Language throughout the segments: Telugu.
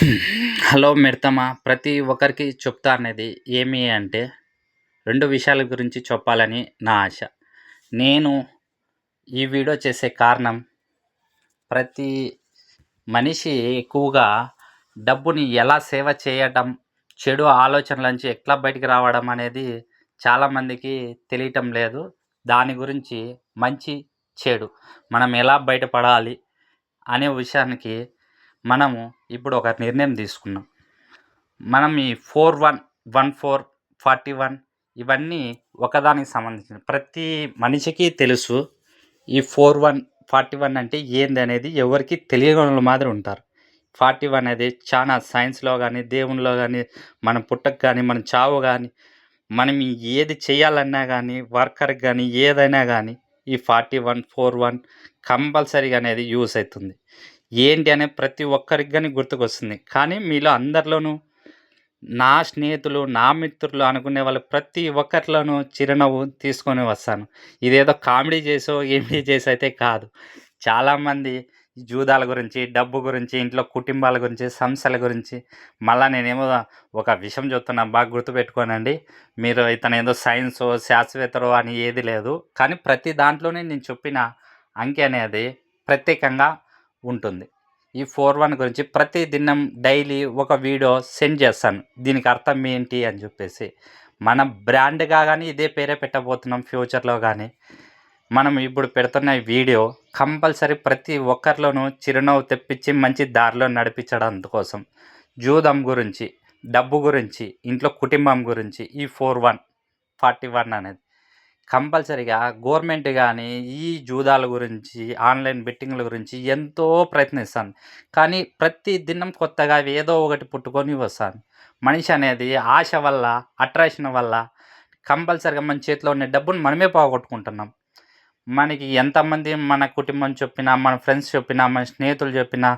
హలో మిడతమా ప్రతి ఒక్కరికి చెప్తా అనేది ఏమి అంటే 2 విషయాల గురించి చెప్పాలని నా ఆశ. నేను ఈ వీడియో చేసే కారణం ప్రతి మనిషి ఎక్కువగా డబ్బుని ఎలా సేవ చేయటం, చెడు ఆలోచనల నుంచి ఎట్లా బయటికి రావడం అనేది చాలామందికి తెలియటం లేదు. దాని గురించి మంచి, చెడు మనం ఎలా బయటపడాలి అనే విషయానికి మనము ఇప్పుడు ఒక నిర్ణయం తీసుకున్నాం. మనం ఈ 4114 41 ఇవన్నీ ఒకదానికి సంబంధించిన ప్రతి మనిషికి తెలుసు. ఈ 41 అంటే ఏంది అనేది ఎవరికి తెలియని మాదిరి ఉంటారు. 41 అనేది చాలా సైన్స్లో కానీ, దేవునిలో కానీ, మన పుట్టకు కానీ, మన చావు కానీ, మనం ఏది చేయాలన్నా కానీ, వర్కర్కి కానీ, ఏదైనా కానీ ఈ 41 41 కంపల్సరీగా అనేది యూస్ అవుతుంది. ఏంటి అనే ప్రతి ఒక్కరికి కానీ గుర్తుకొస్తుంది. కానీ మీలో అందరిలోనూ నా స్నేహితులు, నా మిత్రులు అనుకునే వాళ్ళు ప్రతి ఒక్కరిలోనూ చిరునవ్వు తీసుకొని వస్తాను. ఇదేదో కామెడీ చేసో, ఏమిడీ చేసో అయితే కాదు. చాలామంది జూదాల గురించి, డబ్బు గురించి, ఇంట్లో కుటుంబాల గురించి, సమస్యల గురించి మళ్ళా నేనేమో ఒక విషయం చెప్తున్నా బాగా గుర్తుపెట్టుకోనండి. మీరు ఇతనేదో సైన్సో, శాస్త్రవేత్తరో అని ఏది లేదు. కానీ ప్రతి దాంట్లోనే నేను చెప్పిన అంకె అనేది ప్రత్యేకంగా ఉంటుంది. ఈ 41 గురించి ప్రతి దినం డైలీ ఒక వీడియో సెండ్ చేస్తాను. దీనికి అర్థం ఏంటి అని చెప్పేసి. మన బ్రాండ్గా కానీ ఇదే పేరే పెట్టబోతున్నాం ఫ్యూచర్లో కానీ. మనం ఇప్పుడు పెడుతున్న వీడియో కంపల్సరీ ప్రతి ఒక్కరిలోనూ చిరునవ్వు తెప్పించి మంచి దారిలో నడిపించడం కోసం. జూదం గురించి, డబ్బు గురించి, ఇంట్లో కుటుంబం గురించి ఈ 41 అనేది కంపల్సరీగా గవర్నమెంట్ కానీ ఈ జూదాల గురించి, ఆన్లైన్ బెట్టింగ్ల గురించి ఎంతో ప్రయత్నిస్తాను. కానీ ప్రతి దినం కొత్తగా ఏదో ఒకటి పుట్టుకొని వస్తాను. మనిషి అనేది ఆశ వల్ల, అట్రాక్షన్ వల్ల కంపల్సరీగా మన చేతిలో ఉన్న డబ్బును మనమే పోగొట్టుకుంటున్నాం. మనకి ఎంతమంది మన కుటుంబం చెప్పినా, మన ఫ్రెండ్స్ చెప్పినా, మన స్నేహితులు చెప్పినా,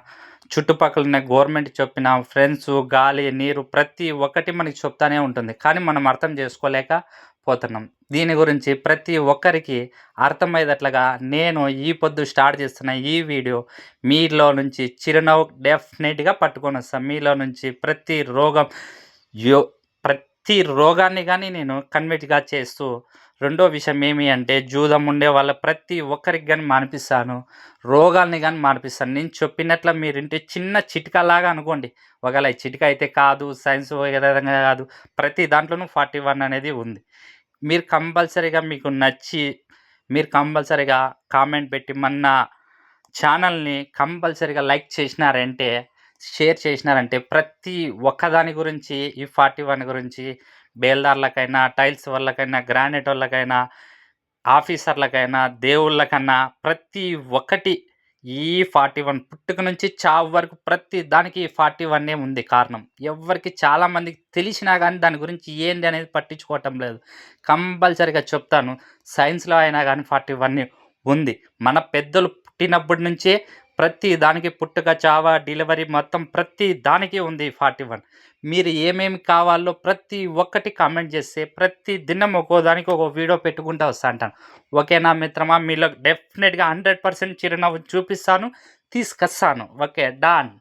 చుట్టుపక్కల ఉన్న గవర్నమెంట్ చెప్పినా, ఫ్రెండ్స్, గాలి, నీరు ప్రతి ఒక్కటి మనకి చెప్తానే ఉంటుంది. కానీ మనం అర్థం చేసుకోలేకపోతున్నాం. దీని గురించి ప్రతి ఒక్కరికి అర్థమయ్యేటట్లుగా నేను ఈ పొద్దు స్టార్ట్ చేస్తున్న ఈ వీడియో మీలో నుంచి చిరునవ్వు డెఫినెట్గా పట్టుకొని వస్తాను. మీలో నుంచి ప్రతి రోగాన్ని కానీ నేను కన్వర్ట్గా చేస్తూ రెండో విషయం ఏమి అంటే జూదం ఉండే వాళ్ళ ప్రతి ఒక్కరికి కానీ మానిపిస్తాను, రోగాల్ని కానీ మానిపిస్తాను. నేను చెప్పినట్లు మీరింటే చిన్న చిట్కాలాగా అనుకోండి. ఒకవేళ చిట్కా అయితే కాదు, సైన్స్ విధంగా కాదు, ప్రతి దాంట్లోనూ 41 అనేది ఉంది. మీరు కంపల్సరీగా మీకు నచ్చి మీరు కంపల్సరీగా కామెంట్ పెట్టి మన ఛానల్ని కంపల్సరీగా లైక్ చేసినారంటే, షేర్ చేసినారంటే ప్రతి ఒక్కదాని గురించి ఈ 41 గురించి బేల్దార్లకైనా, టైల్స్ వాళ్ళకైనా, గ్రానైట్ వాళ్ళకైనా, ఆఫీసర్లకైనా, దేవుళ్ళకన్నా ప్రతి ఒక్కటి ఈ 41 పుట్టుక నుంచి చావు వరకు ప్రతి దానికి 41 ఉంది కారణం. ఎవ్వరికి చాలామందికి తెలిసినా కానీ దాని గురించి ఏంది అనేది పట్టించుకోవటం లేదు. కంపల్సరీగా చెప్తాను. సైన్స్లో అయినా కానీ 41 ఉంది. మన పెద్దలు పుట్టినప్పటి నుంచే ప్రతి దానికి పుట్టుక, చావ, డెలివరీ మొత్తం ప్రతి దానికి ఉంది 41. మీరు ఏమేమి కావాలో ప్రతి ఒక్కటి కామెంట్ చేస్తే ప్రతి దినం ఒక్కో దానికి ఒక వీడియో పెట్టుకుంటూ వస్తా అంటాను. ఓకేనా మిత్రమా? మీలో డెఫినెట్గా 100% చిరునవ్వు చూపిస్తాను, తీసుకొస్తాను. Okay, done.